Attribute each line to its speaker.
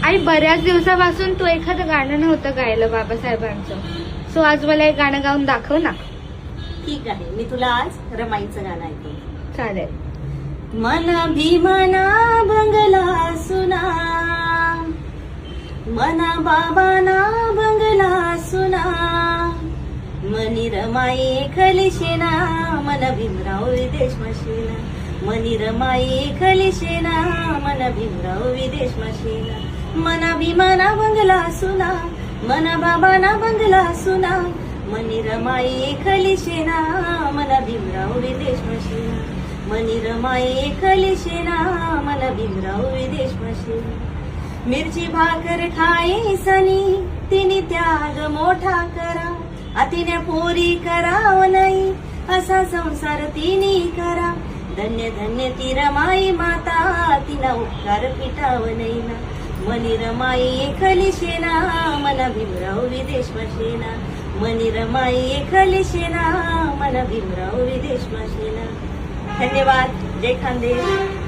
Speaker 1: आई बऱ्याच दिवसापासून तू एखादं गाणं नव्हतं गायलं बाबासाहेबांचं, सो आज मला एक गाणं गाऊन दाखव ना.
Speaker 2: ठीक आहे, मी तुला आज रमाईचं गाणं ऐकतो.
Speaker 1: चालेल.
Speaker 2: मना भीमना बंगला सुना, मना बाबाना बंगला सुना, मनी रमाई खलिशेना, मन भीमराव विदेश मशीना, मनी रमाई खलिशेना, मन भीमराव विदेश मशीना, मना भीमना बंगला सुना, मना बाबाना बंगला सुना, मनी रमाई खलिशेना, मन भीमराव विदेश मशीना, मनी रमाई खलिशेना, मन भीमराव विदेश मशीना. मिरची भाकर खाई सनी, तिने त्याग मोठा करा, अतिने पोरी कराव नाही, असा संसार तिने करा. धन्य धन्य ती रमाई माता, तिला उपकार फिटाव नाही ना. मनी रमाई खलिशेना, मन भीमराव विदेश मशीना, मनी रमाई खलिशेना, मन भीमराव विदेश मशीना. धन्यवाद. जय खानदेश.